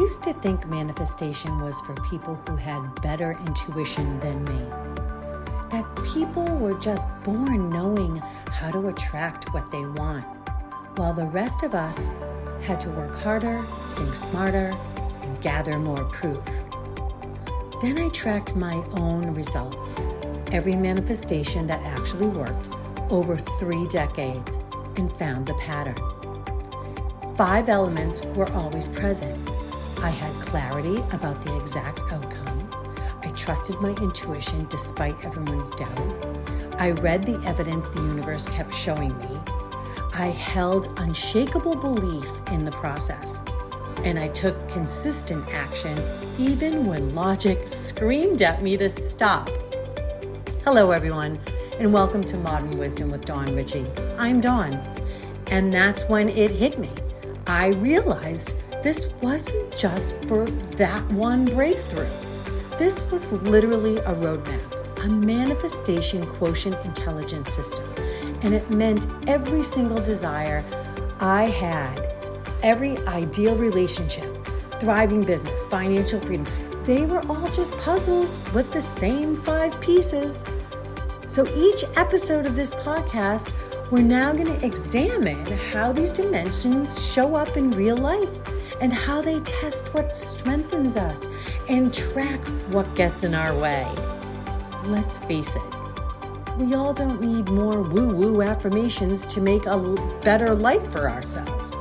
used to think manifestation was for people who had better intuition than me. That people were just born knowing how to attract what they want, while the rest of us had to work harder, think smarter, and gather more proof. Then I tracked my own results, every manifestation that actually worked, over 3 decades, and found the pattern. 5 elements were always present. I had clarity about the exact outcome. I trusted my intuition despite everyone's doubt. I read the evidence the universe kept showing me. I held unshakable belief in the process. And I took consistent action even when logic screamed at me to stop. Hello, everyone, and welcome to Modern Wisdom with Dawn Ricci. I'm Dawn, and that's when it hit me. I realized this wasn't just for that one breakthrough. This was literally a roadmap, a manifestation quotient intelligence system, and it meant every single desire I had, every ideal relationship, thriving business, financial freedom, they were all just puzzles with the same 5 pieces. So each episode of this podcast, we're now going to examine how these dimensions show up in real life and how they test what strengthens us and track what gets in our way. Let's face it, we all don't need more woo-woo affirmations to make a better life for ourselves.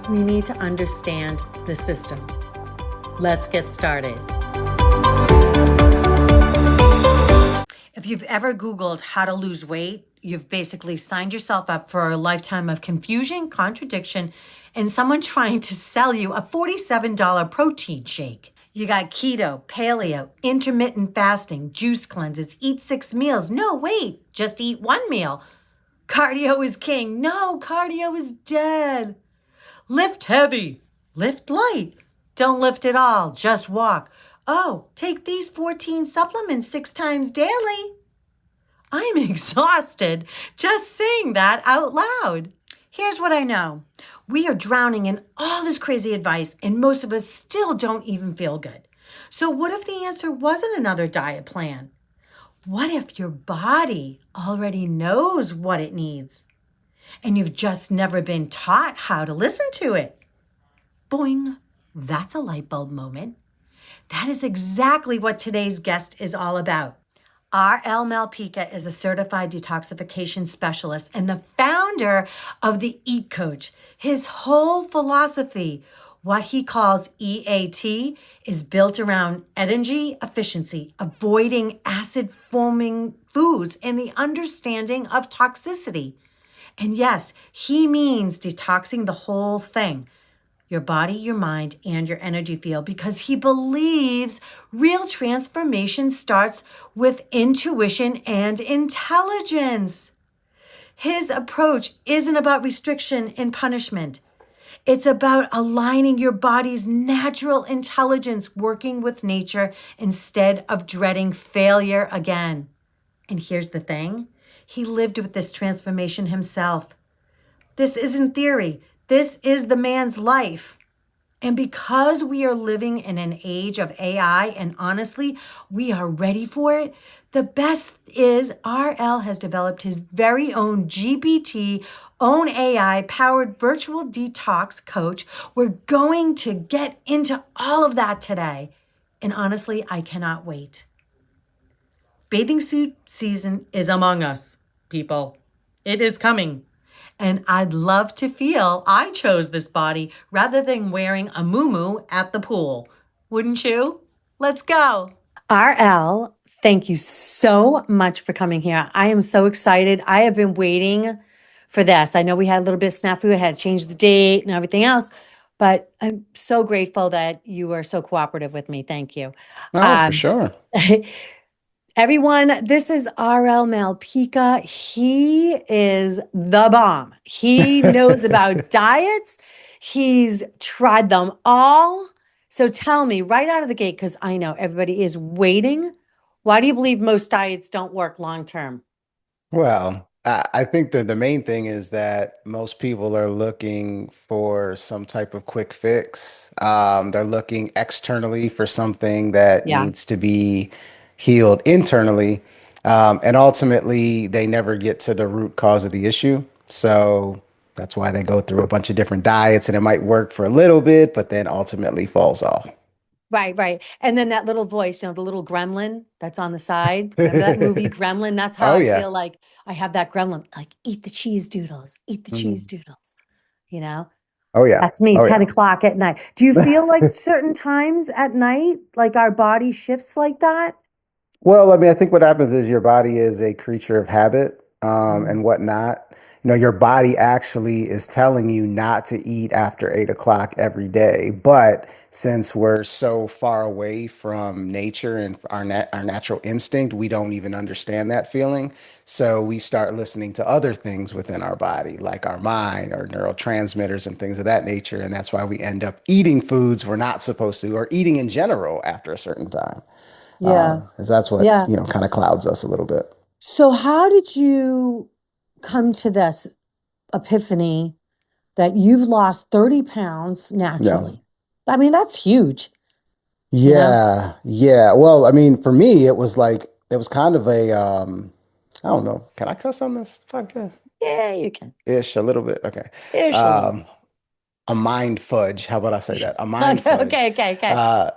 We need to understand the system. Let's get started. If you've ever Googled how to lose weight, you've basically signed yourself up for a lifetime of confusion, contradiction, and someone trying to sell you a $47 protein shake. You got keto, paleo, intermittent fasting, juice cleanses, eat 6 meals. No, wait, just eat 1 meal. Cardio is king. No, cardio is dead. Lift heavy, lift light. Don't lift at all, just walk. Oh, take these 14 supplements 6 times daily. I'm exhausted just saying that out loud. Here's what I know. We are drowning in all this crazy advice, and most of us still don't even feel good. So what if the answer wasn't another diet plan? What if your body already knows what it needs, and you've just never been taught how to listen to it? Boing, that's a light bulb moment. That is exactly what today's guest is all about. R.L. Malpica is a certified detoxification specialist and the founder of the E.A.T coach. His whole philosophy, what he calls E.A.T, is built around energy efficiency, avoiding acid-forming foods, and the understanding of toxicity. And yes, he means detoxing the whole thing. Your body, your mind, and your energy field, because he believes real transformation starts with intuition and intelligence. His approach isn't about restriction and punishment. It's about aligning your body's natural intelligence, working with nature instead of dreading failure again. And here's the thing. He lived with this transformation himself. This isn't theory. This is the man's life. And because we are living in an age of AI, and honestly, we are ready for it, the best is RL has developed his very own GPT, own AI-powered virtual detox coach. We're going to get into all of that today. And honestly, I cannot wait. Bathing suit season is among us, people. It is coming. And I'd love to feel I chose this body rather than wearing a muumuu at the pool. Wouldn't you? Let's go. RL, thank you so much for coming here. I am so excited. I have been waiting for this. I know we had a little bit of snafu. I had to change the date and everything else, but I'm so grateful that you were so cooperative with me. Thank you. Oh, for sure. Everyone, this is R.L. Malpica. He is the bomb. He knows about diets. He's tried them all. So tell me right out of the gate, because I know everybody is waiting. Why do you believe most diets don't work long term? Well, I think that the main thing is that most people are looking for some type of quick fix. They're looking externally for something that Yeah. needs to be healed internally. And ultimately, they never get to the root cause of the issue. So that's why they go through a bunch of different diets and it might work for a little bit, but then ultimately falls off. Right, right. And then that little voice, the little gremlin that's on the side. Remember that movie Gremlin? That's how Oh, I yeah. feel like I have that gremlin, like, eat the cheese doodles, eat the cheese Mhm. doodles, you know? Oh, yeah. That's me, Oh, 10 yeah. o'clock at night. Do you feel like certain times at night, like our body shifts like that? Well, I mean, I think what happens is your body is a creature of habit, Mm. and whatnot. Your body actually is telling you not to eat after 8 o'clock every day. But since we're so far away from nature and our natural instinct, we don't even understand that feeling. So we start listening to other things within our body, like our mind, our neurotransmitters, and things of that nature. And that's why we end up eating foods we're not supposed to, or eating in general after a certain time. Yeah. 'Cause that's what, Yeah. kind of clouds us a little bit. So how did you come to this epiphany that you've lost 30 pounds Yeah. naturally? I mean, that's huge, you know? Yeah. Yeah. Well, I mean, for me, it was kind of I don't know. Can I cuss on this podcast? Yeah, you can. Ish, a little bit. Okay. Ish a little Um, a mind fudge. How about I say that? A mind bit. Okay, fudge. okay, okay, okay. Uh,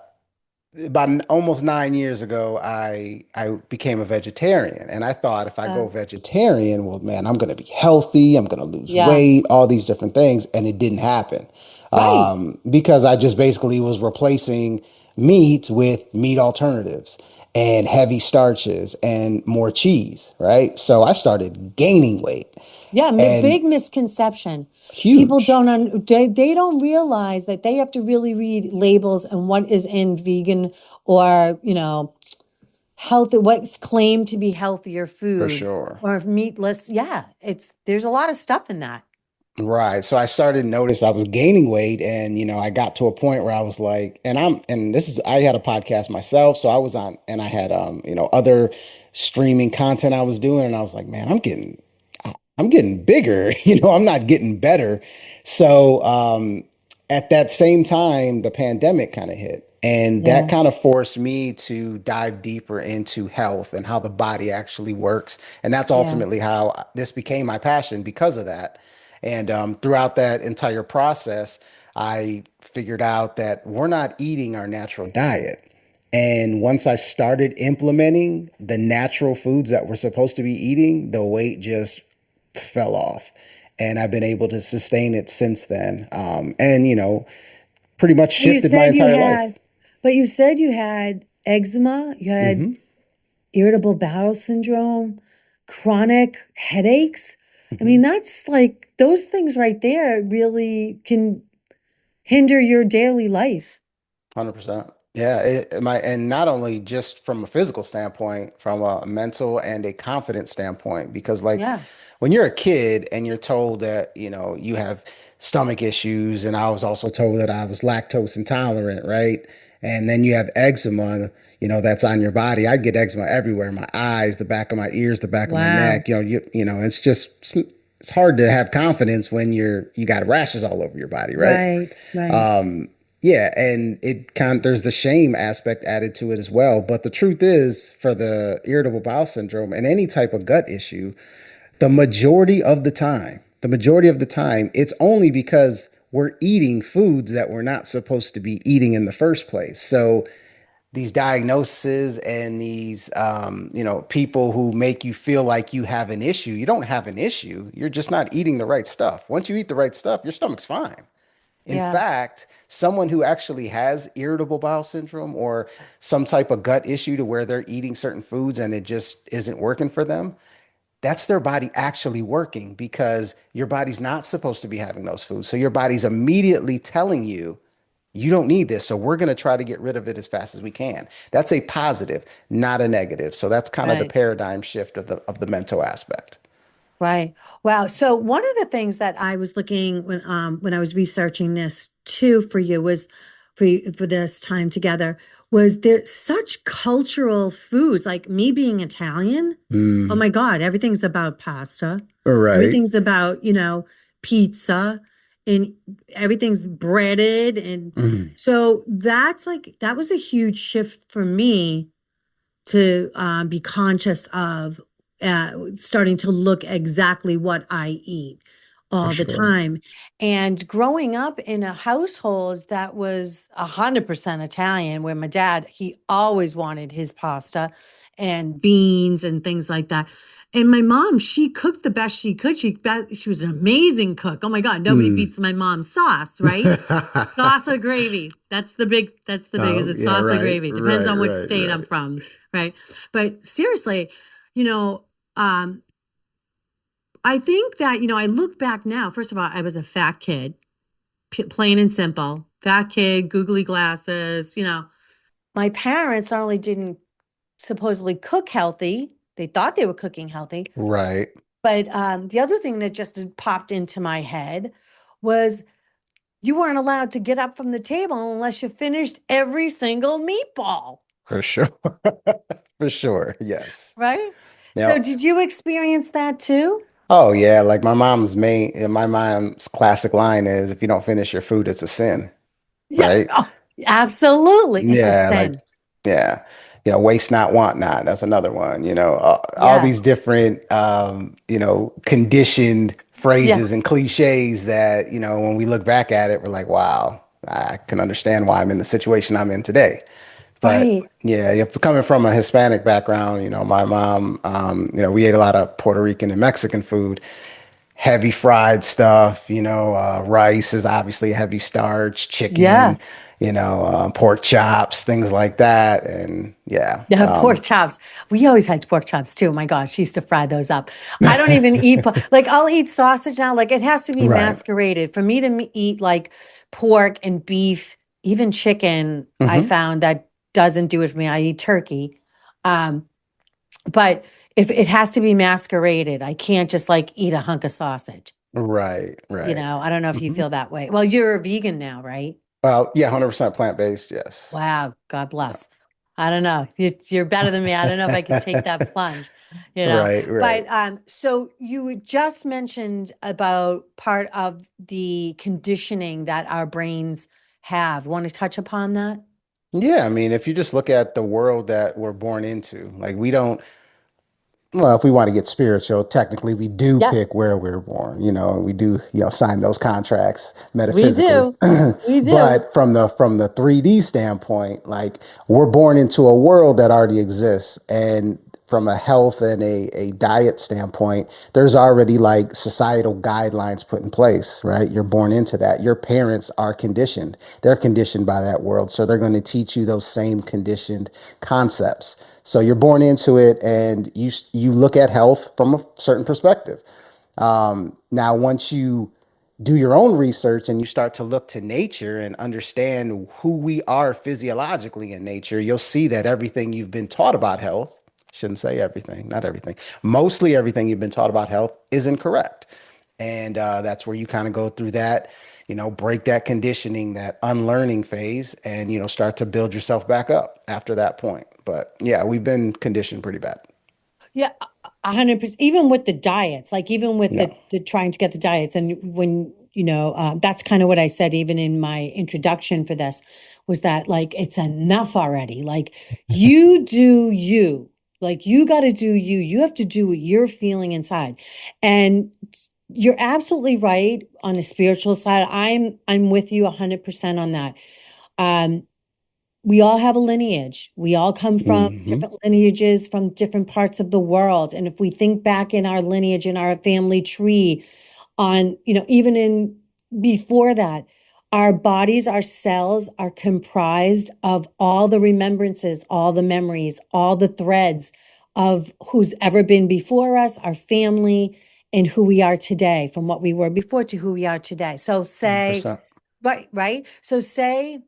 about almost 9 years ago, I became a vegetarian, and I thought if I Uh, go vegetarian, well, man, I'm going to be healthy, I'm going to lose yeah, weight, all these different things, and it didn't happen, right. because I just basically was replacing meat with meat alternatives and heavy starches and more cheese, right? So I started gaining weight, Yeah, and big misconception. People huge, they don't realize that they have to really read labels and what is in vegan or, healthy, what's claimed to be healthier for food sure. or meatless. Yeah, there's a lot of stuff in that. Right. So I started to notice I was gaining weight, and I got to a point where I was like, and this is I had a podcast myself, so I was on, and I had other streaming content I was doing, and I was like, man, I'm getting bigger, I'm not getting better. So at that same time, the pandemic kind of hit. And that Yeah, kind of forced me to dive deeper into health and how the body actually works. And that's yeah, ultimately how this became my passion because of that. And throughout that entire process, I figured out that we're not eating our natural diet. And once I started implementing the natural foods that we're supposed to be eating, the weight just fell off. And I've been able to sustain it since then. And, pretty much Well, you shifted my said you entire life. had, but you said you had eczema, you had Hmm. irritable bowel syndrome, chronic headaches. I Hmm. mean, that's like those things right there really can hinder your daily life. 100%. Yeah, and not only just from a physical standpoint, from a mental and a confidence standpoint, because like Yeah. when you're a kid and you're told that, you have stomach issues, and I was also told that I was lactose intolerant, right? And then you have eczema, that's on your body. I get eczema everywhere, my eyes, the back of my ears, the back of my Wow. neck, it's just it's hard to have confidence when you got rashes all over your body, right? Right, right. Um, yeah, and there's the shame aspect added to it as well. But the truth is, for the irritable bowel syndrome and any type of gut issue, the majority of the time, it's only because we're eating foods that we're not supposed to be eating in the first place. So these diagnoses and these people who make you feel like you have an issue, you don't have an issue. You're just not eating the right stuff. Once you eat the right stuff, your stomach's fine. In Yeah. fact, someone who actually has irritable bowel syndrome or some type of gut issue to where they're eating certain foods and it just isn't working for them, that's their body actually working because your body's not supposed to be having those foods. So your body's immediately telling you, you don't need this. So we're going to try to get rid of it as fast as we can. That's a positive, not a negative. So that's kind of the Right. paradigm shift of the mental aspect. Right. Wow. So one of the things that I was looking when I was researching this too for you was for this time together was there such cultural foods, like me being Italian. Oh Mm, my God, everything's about pasta. right. Everything's about, pizza and everything's breaded. And Mm, so that's like, that was a huge shift for me to be conscious of starting to look exactly what I eat for all the sure. time. And growing up in a household that was 100% Italian, where my dad, he always wanted his pasta and beans and things like that. And my mom, she cooked the best she could. She was an amazing cook. Oh my God, nobody Mm. beats my mom's sauce, right? Sauce or gravy. That's the big, is Oh, it yeah, sauce or right, gravy? Depends right, on which right, state I'm right. from, right? But seriously, you know, um, I think that, I look back now, first of all, I was a fat kid, plain and simple, fat kid, googly glasses, My parents not only didn't supposedly cook healthy, they thought they were cooking healthy, Right. but the other thing that just popped into my head was you weren't allowed to get up from the table unless you finished every single meatball, For sure. For sure. Yes. right? So Now, did you experience that too? oh yeah, like my mom's classic line is if you don't finish your food, it's a sin, Yeah. right? Oh, absolutely. It's a Yeah, like sin. yeah. Waste not, want not. That's another one. All Yeah. these different conditioned Yeah. phrases and cliches that, when we look back at it, we're like, wow, I can understand why I'm in the situation I'm in today. But Right. yeah, coming from a Hispanic background, my mom, we ate a lot of Puerto Rican and Mexican food, heavy fried stuff, rice is obviously a heavy starch, chicken, Yeah. pork chops, things like that. And yeah, Yeah. Pork chops. We always had pork chops too. My gosh, she used to fry those up. I don't even eat, like, I'll eat sausage now. Like, it has to be right. masqueraded. For me to eat like pork and beef, even chicken, I Hmm. found that doesn't do it for me. I eat turkey. Um, but if it has to be masqueraded, I can't just like eat a hunk of sausage. Right, right. I don't know if you Hmm. feel that way. Well, you're a vegan now, right? Well, yeah, 100% plant-based, yes. Wow, God Yeah. bless. I don't know. You're better than me. I don't know if I could take that plunge, you know. Right, right. But so you just mentioned about part of the conditioning that our brains have. Want to touch upon that? Yeah, I mean, if you just look at the world that we're born into, like we don't. Well, if we want to get spiritual, technically we do Yeah, pick where we're born, and we do, sign those contracts we metaphysically. do. We do. But from the 3D standpoint, like we're born into a world that already exists. And from a health and a diet standpoint, there's already like societal guidelines put in place, right? You're born into that. Your parents are conditioned. They're conditioned by that world. So they're going to teach you those same conditioned concepts. So you're born into it, and you look at health from a certain perspective. Now, once you do your own research and you start to look to nature and understand who we are physiologically in nature, you'll see that everything you've been taught about health, shouldn't say everything, not everything, mostly everything you've been taught about health is incorrect. And that's where you kind of go through that, break that conditioning, that unlearning phase, and, start to build yourself back up after that point. But yeah, we've been conditioned pretty bad. Yeah, 100%. Even with the diets, like even with Yeah. the trying to get the diets, and when that's kind of what I said even in my introduction for this was that like it's enough already. Like you do you, like you got to do you. You have to do what you're feeling inside, and you're absolutely right on the spiritual side. I'm with you 100% on that. Um, we all have a lineage. We all come from Hmm. different lineages from different parts of the world. And if we think back in our lineage, in our family tree, on, even in before that, our bodies, our cells are comprised of all the remembrances, all the memories, all the threads of who's ever been before us, our family, and who we are today, from what we were before to who we are today. So say, 100%. right, right. So say,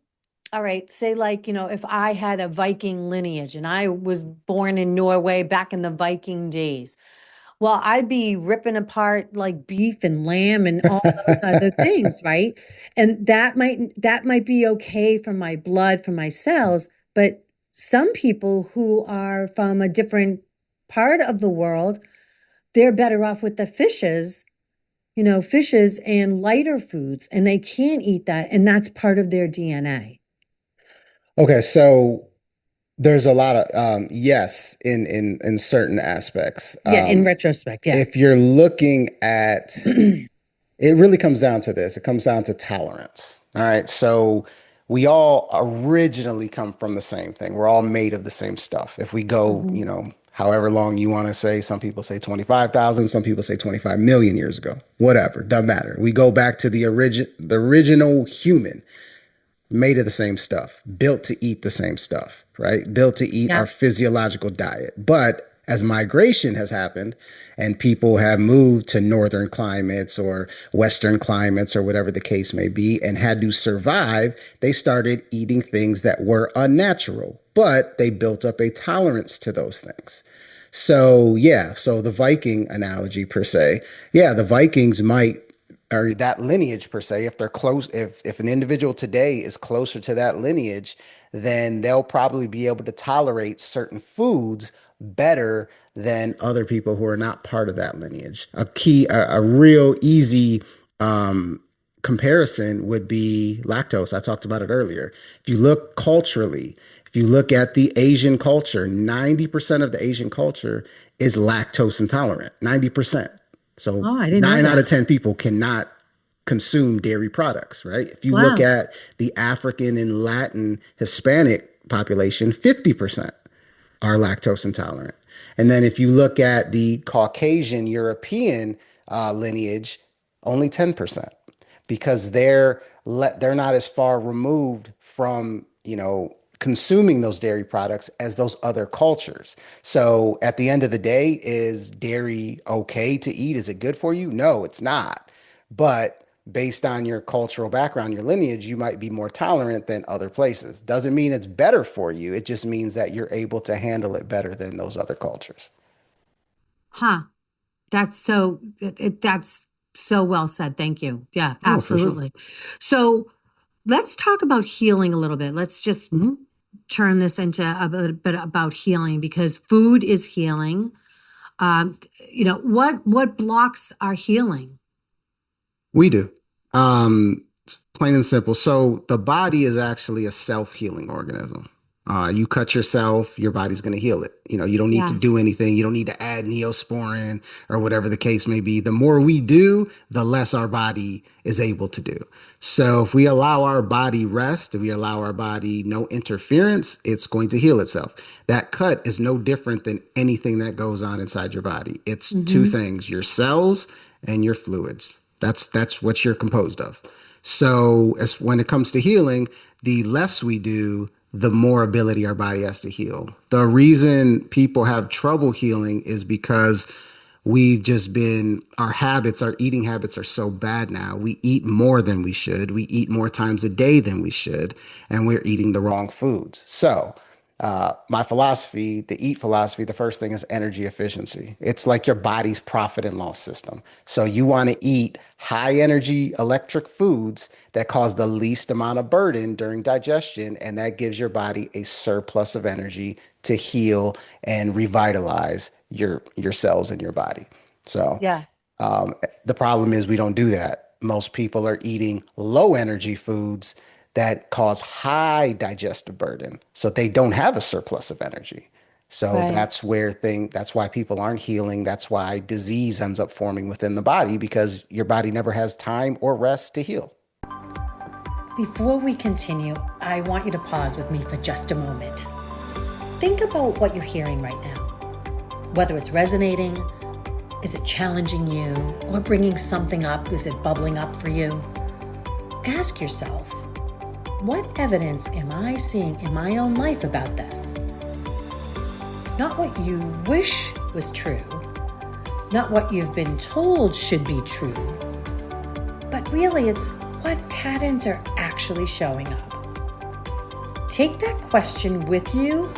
all right, say like, if I had a Viking lineage and I was born in Norway back in the Viking days, Well, I'd be ripping apart like beef and lamb and all those other things, right? And that might be okay for my blood, for my cells, but some people who are from a different part of the world, they're better off with the fishes, fishes and lighter foods, and they can't eat that, and that's part of their DNA. Okay, so there's a lot of yes in certain aspects. Yeah, in retrospect, yeah. If you're looking at it really comes down to this. It comes down to tolerance. All right. So we all originally come from the same thing. We're all made of the same stuff. If we go, Mhm. however long you want to say, some people say 25,000, some people say 25 million years ago, whatever, doesn't matter. We go back to the original human made of the same stuff, built to eat the same stuff, right? Built to eat Yeah. our physiological diet. But as migration has happened and people have moved to northern climates or western climates or whatever the case may be and had to survive, they started eating things that were unnatural, but they built up a tolerance to those things. So, yeah, so the Viking analogy per se, yeah, the Vikings might or that lineage per se, if they're close, if an individual today is closer to that lineage, then they'll probably be able to tolerate certain foods better than other people who are not part of that lineage. A real easy um, comparison would be lactose. I talked about it earlier. If you look culturally, if you look at the Asian culture, 90% of the Asian culture is lactose intolerant. 90%. So Oh, I didn't know 9 out that. of 10 people cannot consume dairy products, right? If you look Wow. at the African and Latin Hispanic population, 50% are lactose intolerant. And then if you look at the Caucasian European lineage, only 10% because they're not as far removed from, consuming those dairy products as those other cultures. So at the end of the day, is dairy okay to eat? Is it good for you? No, it's not. But based on your cultural background, your lineage, you might be more tolerant than other places. Doesn't mean it's better for you. It just means that you're able to handle it better than those other cultures. Huh. That's so well said. Thank you. Yeah, Oh, for sure. absolutely. So let's talk about healing a little bit. Let's just Mhm. turn this into a bit about healing because food is healing. What blocks our healing? We do. Um, Plain and simple. So the body is actually a self-healing organism. You cut yourself, your body's going to heal it. You don't need to do Yes. anything. You don't need to add neosporin or whatever the case may be. The more we do, the less our body is able to do. So if we allow our body rest, if we allow our body no interference, it's going to heal itself. That cut is no different than anything that goes on inside your body. It's two Mm-hmm. things, your cells and your fluids. That's what you're composed of. So as when it comes to healing, the less we do, the more ability our body has to heal. The reason people have trouble healing is because we've just been our eating habits are so bad now. We eat more than we should. We eat more times a day than we should, and we're eating the wrong foods. So my philosophy, the eat philosophy, the first thing is energy efficiency. It's like your body's profit and loss system. So you want to eat high energy electric foods that cause the least amount of burden during digestion, and that gives your body a surplus of energy to heal and revitalize your cells in your body. So Yeah. the problem is we don't do that. Most people are eating low energy foods that cause high digestive burden. So they don't have a surplus of energy. So Right. that's why people aren't healing. That's why disease ends up forming within the body because your body never has time or rest to heal. Before we continue, I want you to pause with me for just a moment. Think about what you're hearing right now. Whether it's resonating, is it challenging you, or bringing something up? Is it bubbling up for you? Ask yourself, what evidence am I seeing in my own life about this? Not what you wish was true, not what you've been told should be true, but really it's what patterns are actually showing up. Take that question with you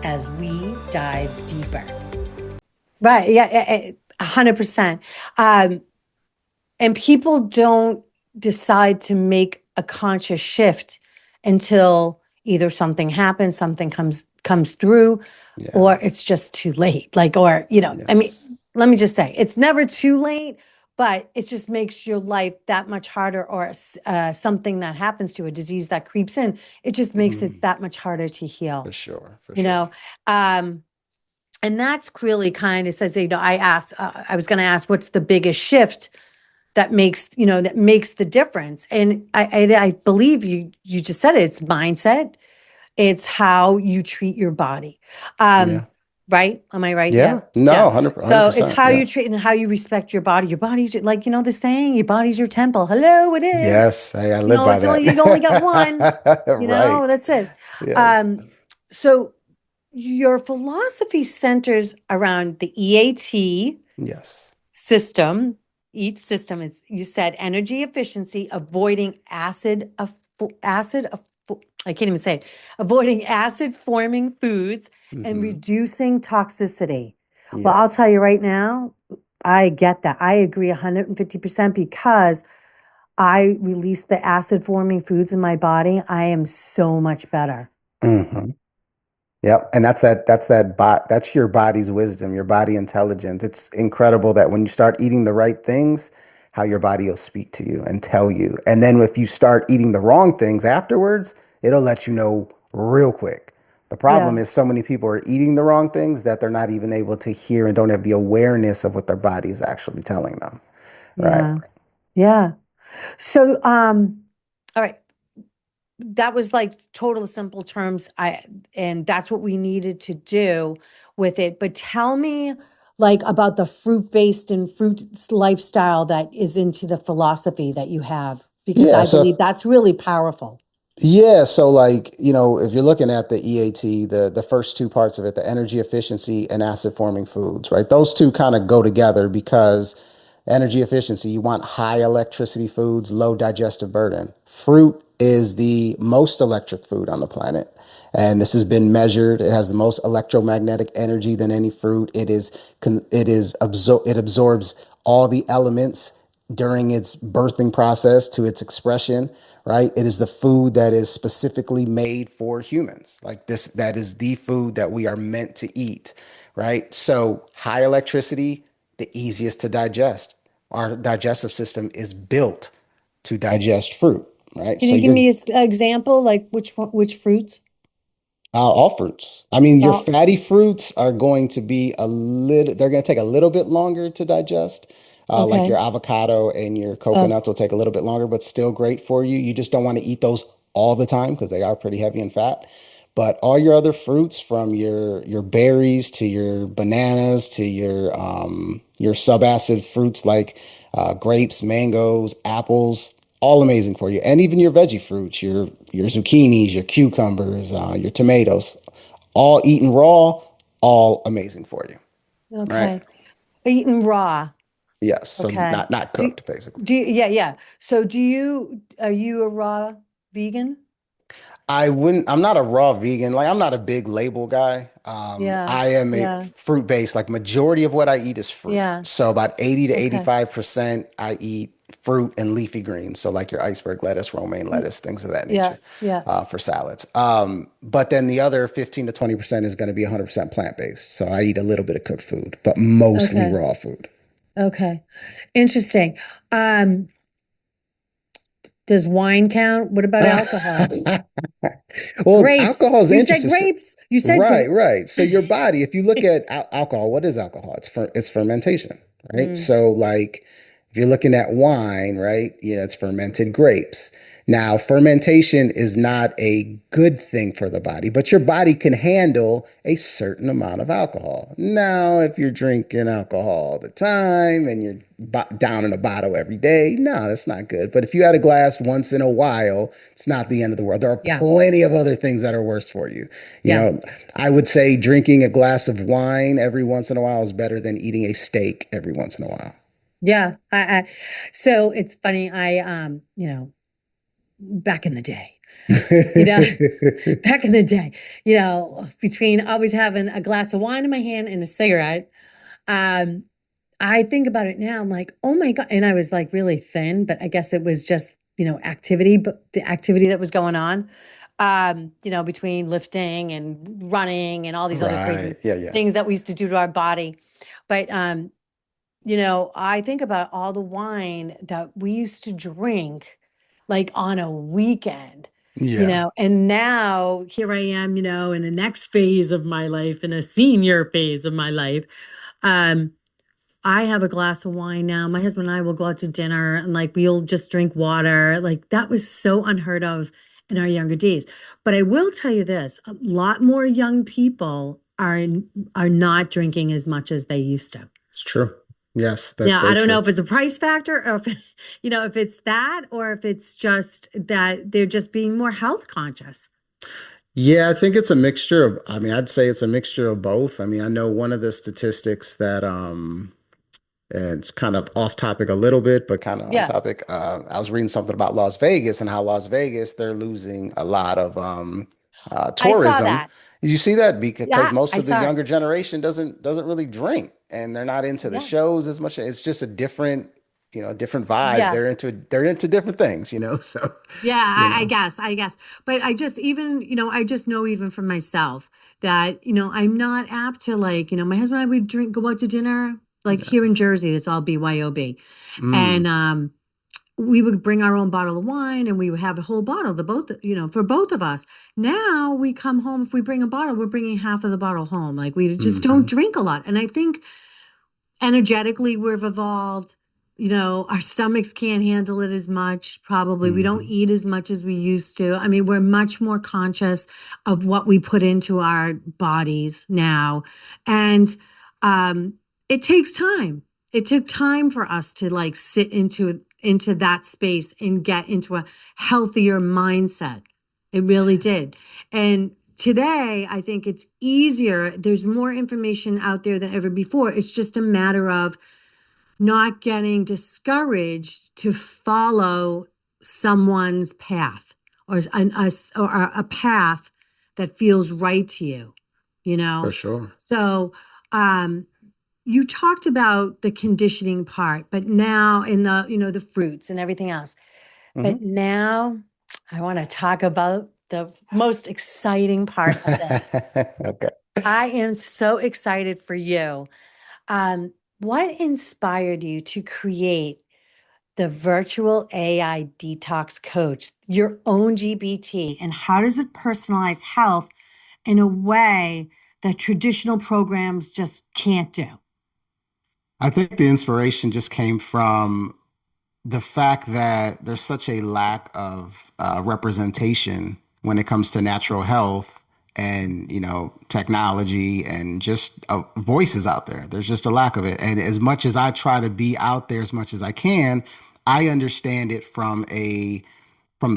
as we dive deeper. Right. Yeah. 100%. Um, and people don't decide to make a conscious shift until either something happens, something comes through, Yeah. or it's just too late. Like, or, I mean, Yes. let me just say, it's never too late, but it just makes your life that much harder, or something that happens to a disease that creeps in, it just makes it Mhm. that much harder to For heal, sure. For you sure. know? Um, and that's really kind of says, I was going to ask, what's the biggest shift that makes the difference? And I believe you just said it. It's mindset. It's how you treat your body. Um, Yeah. right? Am I right? Yeah. Yeah. No, Yeah. 100, So it's 100%. how Yeah. you treat and how you respect your body. Your body's like, the saying, your body's your temple. Hello, it is. Yes. I live by It's only, you only got one, that. Right. that's it. Yes. Um, so your philosophy centers around the EAT Yes. system, each system. It's, you said, energy efficiency, avoiding I can't even say it, avoiding acid forming foods, and Hmm. reducing toxicity. Well, I'll tell Yes. you right now, I get that. I agree 150%, because I release the acid forming foods in my body. I am so much better. Hmm. Yep. And that's your body's wisdom, your body intelligence. It's incredible that when you start eating the right things, how your body will speak to you and tell you. And then if you start eating the wrong things afterwards, it'll let you know real quick. The problem Yeah. is so many people are eating the wrong things that they're not even able to hear and don't have the awareness of what their body is actually telling them. Right. Yeah. Yeah. So, all right. That was like total simple terms. And that's what we needed to do with it. But tell me, like, about the fruit-based and fruit lifestyle that is into the philosophy that you have, because Yeah. I believe that's really powerful. Yeah, so like, if you're looking at the E.A.T, the first two parts of it, the energy efficiency and acid forming foods, right? Those two kind of go together because energy efficiency, you want high electricity foods, low digestive burden. Fruit is the most electric food on the planet. And this has been measured. It has the most electromagnetic energy than any fruit. It absorbs all the elements during its birthing process to its expression, right? It is the food that is specifically made for humans. Like this, that is the food that we are meant to eat, right? So high electricity, the easiest to digest. Our digestive system is built to digest fruit, right? Can So you give you're me an example, like which fruits? all fruits. I mean, your All, fatty fruits are going to be they're going to take a little bit longer to digest. Like your okay. avocado and your Oh, coconuts will take a little bit longer, but still great for you. You just don't want to eat those all the time because they are pretty heavy in fat. But all your other fruits, from your berries to your bananas to your subacid fruits like grapes, mangoes, apples, all amazing for you. And even your veggie fruits, your zucchinis, your cucumbers, your tomatoes, all eaten raw, all amazing for you. Right? okay. Eaten raw. Yes. So Okay. not Do cooked, basically. yeah, yeah. So are you a raw vegan? I'm not a raw vegan. Like, I'm not a big label guy. Yeah. I am a Yeah. fruit based. Like, majority of what I eat is fruit. Yeah. So about 80 to Okay. 85% I eat fruit and leafy greens. So like your iceberg lettuce, romaine Y- lettuce, things of that Yeah. nature, Yeah. for salads. But then the other 15 to 20% is going to be 100% plant based. So I eat a little bit of cooked food, but mostly Okay. raw food. Okay. Interesting. Um, does wine count? What about alcohol? Well, Grapes. alcohol is You said interesting. grapes. You said Right, grapes. right. So your body, if you look at alcohol, what is alcohol? It's fermentation, right? Mm, So like if you're looking at wine, right? It's fermented grapes. Now, fermentation is not a good thing for the body, but your body can handle a certain amount of alcohol. Now, if you're drinking alcohol all the time and you're down in a bottle every day, no, that's not good. But if you had a glass once in a while, it's not the end of the world. There are yeah. plenty of other things that are worse for you. You Yeah. know, I would say drinking a glass of wine every once in a while is better than eating a steak every once in a while. Yeah. So it's funny. Back in the day, you know, back in the day, between always having a glass of wine in my hand and a cigarette, Um, I think about it now, I'm like, oh my God. And I was like really thin, but I guess it was just, activity, but the activity that was going on, between lifting and running and all these other crazy Right. Yeah, yeah. things that we used to do to our body. But, I think about all the wine that we used to drink like on a weekend, Yeah. and now here I am, in the next phase of my life, in a senior phase of my life. Um, I have a glass of wine now. My husband and I will go out to dinner and like we'll just drink water. Like that was so unheard of in our younger days. But I will tell you this, a lot more young people are not drinking as much as they used to. It's true. Yes, that's Now, I very don't know true. if it's a price factor or if if it's that or if it's just that they're just being more health conscious. Yeah, I think it's a mixture of, I mean, I'd say it's a mixture of both. I mean, I know one of the statistics that and it's kind of off topic a little bit, but kind of on Yeah. topic. I was reading something about Las Vegas and how Las Vegas, they're losing a lot of I saw tourism. that. Did you see that? Because Yeah, most I of the saw it. younger generation doesn't really drink, and they're not into the Yeah. shows as much. It's just a different, different vibe. Yeah. They're into different things, So, Yeah, you I know. guess, I guess. But I just even, I just know even from myself that, I'm not apt to like, my husband and I would go out to dinner, like here Yeah. in Jersey, it's all BYOB. And Mm, we would bring our own bottle of wine and we would have a whole bottle, the both, for both of us. Now we come home, if we bring a bottle, we're bringing half of the bottle home. Like we just don't hmm. drink a lot. And I think energetically we've evolved, our stomachs can't handle it as much. Probably we don't Hmm. eat as much as we used to. I mean, we're much more conscious of what we put into our bodies now. And um it takes time. It took time for us to like sit into that space and get into a healthier mindset. It really did. And today, I think it's easier. There's more information out there than ever before. It's just a matter of not getting discouraged to follow someone's path or a path that feels right to you, you For know? sure. So, um, you talked about the conditioning part, but now in the fruits and everything else. But Hmm. now I want to talk about the most exciting part of this. Okay. I am so excited for you. What inspired you to create the virtual AI detox coach, your own GBT, and how does it personalize health in a way that traditional programs just can't do? I think the inspiration just came from the fact that there's such a lack of representation when it comes to natural health and technology and just voices out there. There's just a lack of it. And as much as I try to be out there as much as I can, I understand it from the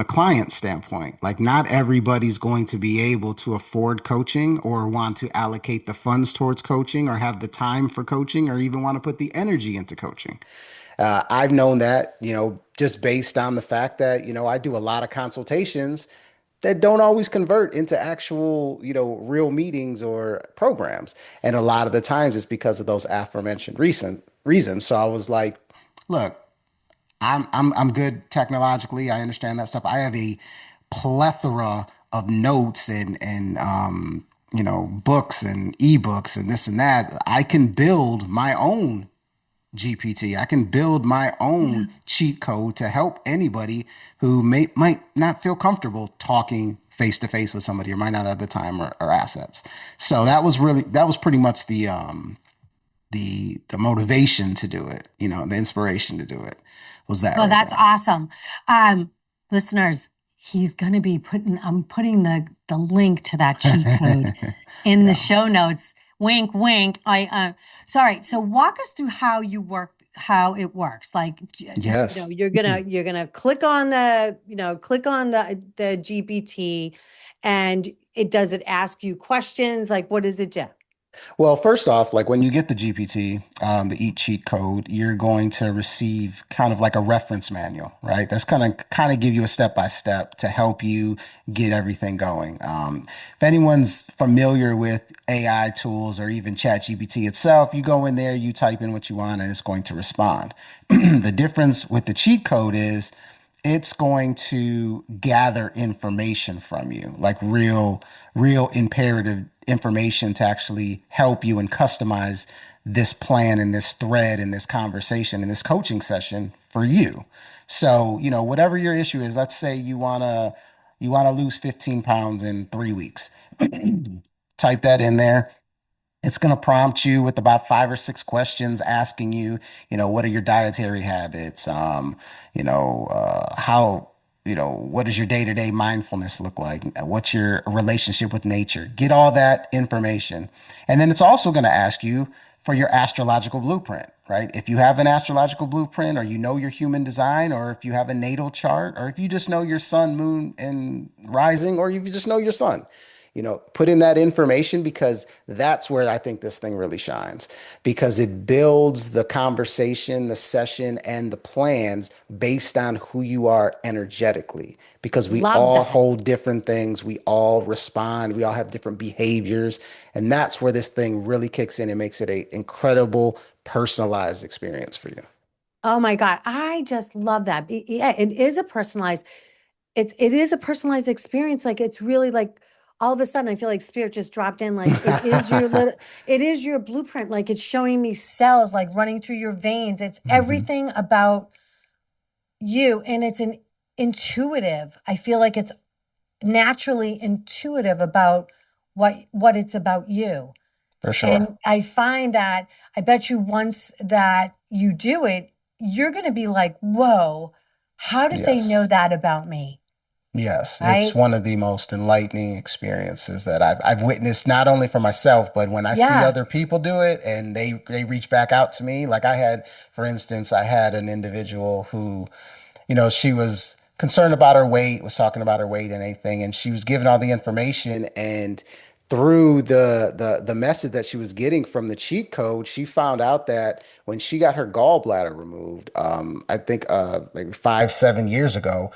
client standpoint. Like, not everybody's going to be able to afford coaching or want to allocate the funds towards coaching or have the time for coaching or even want to put the energy into coaching. I've known that, just based on the fact that, I do a lot of consultations that don't always convert into actual, real meetings or programs. And a lot of the times it's because of those aforementioned recent reasons. So I was like, look, I'm good technologically. I understand that stuff. I have a plethora of notes and books and ebooks and this and that. I can build my own GPT. I can build my Yeah. own cheat code to help anybody who might not feel comfortable talking face to face with somebody or might not have the time or assets. So that was pretty much the motivation to do it, the inspiration to do it was that Well, right that's there. awesome. Listeners, he's going to be I'm putting the link to that cheat code in the Yeah. show notes. Wink, wink. Sorry. So walk us through how it works. Like, Yes. you're gonna click on the GPT, and does it ask you questions? Like, what does it do? Well, first off, like when you get the GPT, the Eat cheat code, you're going to receive kind of like a reference manual, right? That's kind of give you a step by step to help you get everything going. If anyone's familiar with AI tools or even ChatGPT itself, you go in there, you type in what you want, and it's going to respond. The difference with the cheat code is it's going to gather information from you, like real imperative information to actually help you and customize this plan and this thread and this conversation and this coaching session for you. So, whatever your issue is, let's say you want to lose 15 pounds in 3 weeks. Type that in there. It's going to prompt you with about 5 or 6 questions asking you, what are your dietary habits? How, what does your day-to-day mindfulness look like? What's your relationship with nature? Get all that information. And then it's also going to ask you for your astrological blueprint, right? If you have an astrological blueprint, or you know your human design, or if you have a natal chart, or if you just know your sun, moon, and rising, or if you just know your sun, put in that information, because that's where I think this thing really shines, because it builds the conversation, the session, and the plans based on who you are energetically, because we Love all that. hold different things. We all respond. We all have different behaviors. And that's where this thing really kicks in and makes it a incredible personalized experience for you. Oh my God. I just love that. Yeah, it is a personalized, it is a personalized experience. Like it's really like all of a sudden I feel like spirit just dropped in. Like it is your blueprint. Like it's showing me cells like running through your veins. It's Hmm. everything about you. And it's an intuitive. I feel like it's naturally intuitive about what it's about you. For sure. And I find that I bet you once that you do it, you're going to be like, whoa, how did they know Yes. that about me? Yes, it's Right? one of the most enlightening experiences that I've witnessed, not only for myself, but when I see Yeah. other people do it and they reach back out to me. Like I had, for instance, I had an individual who, she was concerned about her weight, was talking about her weight and anything, and she was given all the information. And through the message that she was getting from the cheat code, she found out that when she got her gallbladder removed, I think maybe 5, 7 years ago,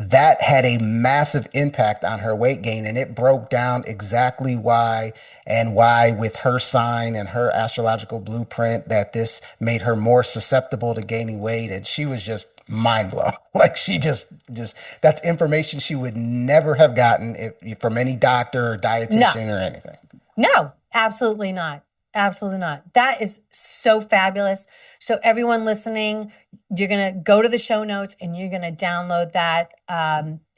that had a massive impact on her weight gain, and it broke down exactly why, and why with her sign and her astrological blueprint, that this made her more susceptible to gaining weight. And she was just mind blown. Like she just that's information she would never have gotten from any doctor or No. dietitian or anything. No, absolutely not. Absolutely not. That is so fabulous. So everyone listening, you're going to go to the show notes and you're going to download that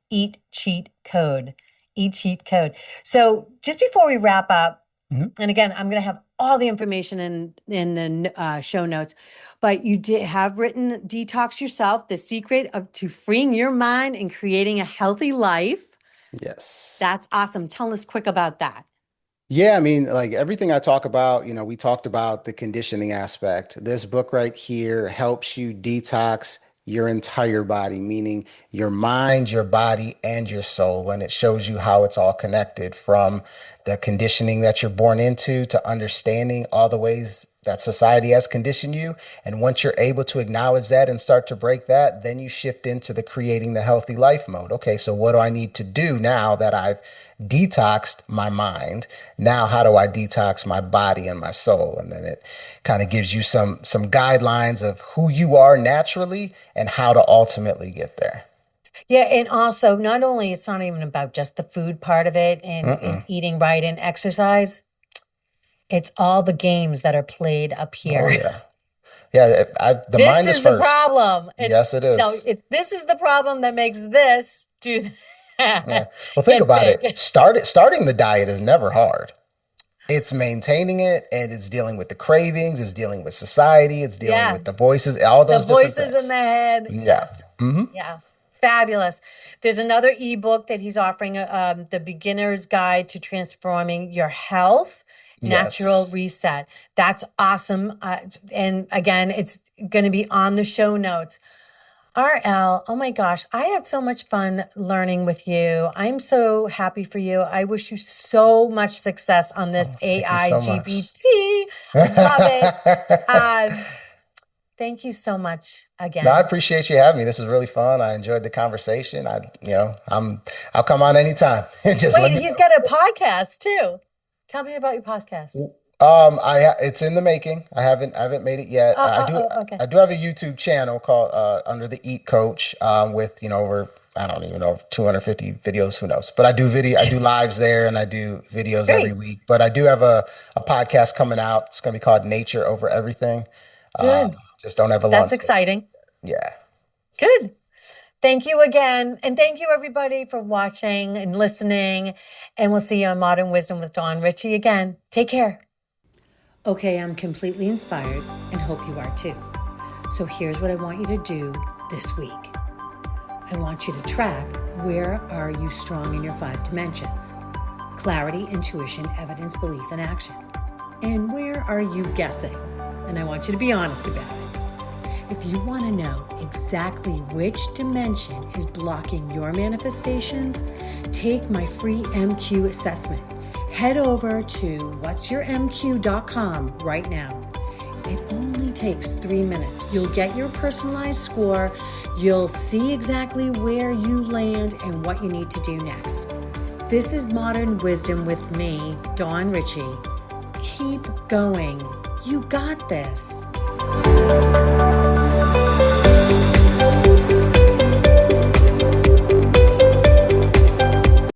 eat cheat code. Eat cheat code. So just before we wrap up, Mhm. and again, I'm going to have all the information in the show notes, but you did have written Detox Yourself, the secret of to freeing your mind and creating a healthy life. Yes. That's awesome. Tell us quick about that. Yeah, I mean, like everything I talk about, we talked about the conditioning aspect. This book right here helps you detox your entire body, meaning your mind, your body, and your soul. And it shows you how it's all connected, from the conditioning that you're born into to understanding all the ways that society has conditioned you. And once you're able to acknowledge that and start to break that, then you shift into the creating the healthy life mode. Okay, so what do I need to do now that I've detoxed my mind? Now, how do I detox my body and my soul? And then it kind of gives you some guidelines of who you are naturally and how to ultimately get there. Yeah, and also not only it's not even about just the food part of it and Mm-mm. eating right and exercise, it's all the games that are played up Oh here. yeah, yeah. The This mind is is the first. problem. Yes, It's it no, is. this is the problem that makes this do Yeah. that. Well, think Get about it. big. Starting the diet is never hard. It's maintaining it, and it's dealing with the cravings. It's dealing with society. It's dealing with the Yes. voices. All The those different voices in things. the head. Yeah. Yes. Hmm. Yeah. Fabulous. There's another ebook that he's offering, The Beginner's Guide to Transforming Your Health, Natural Yes. Reset. That's awesome. And again, it's going to be on the show notes. RL, oh my gosh, I had so much fun learning with you. I'm so happy for you. I wish you so much success on this Oh, thank you AI so much. GPT. Love it. Um, Thank you so much No, I again. appreciate you having me. This was really fun. I enjoyed the conversation. I'll come on anytime. Just let Wait, me he's know. got a podcast too. Tell me about your podcast. It's in the making. I haven't made it yet. Okay. I do have a YouTube channel called under the Eat Coach with over I don't even know 250 videos. Who knows? But I do lives there, and I do videos every Great. week. But I do have a podcast coming out. It's going to be called Nature Over Everything. Good. Just don't have a That's launch date. exciting. Yeah. Good. Thank you again. And thank you, everybody, for watching and listening. And we'll see you on Modern Wisdom with Dawn Ricci again. Take care. Okay, I'm completely inspired and hope you are too. So here's what I want you to do this week. I want you to track where are you strong in your 5 dimensions: clarity, intuition, evidence, belief, and action. And where are you guessing? And I want you to be honest about it. If you want to know exactly which dimension is blocking your manifestations, take my free MQ assessment. Head over to whatsyourmq.com right now. It only takes 3 minutes. You'll get your personalized score. You'll see exactly where you land and what you need to do next. This is Modern Wisdom with me, Dawn Ricci. Keep going. You got this.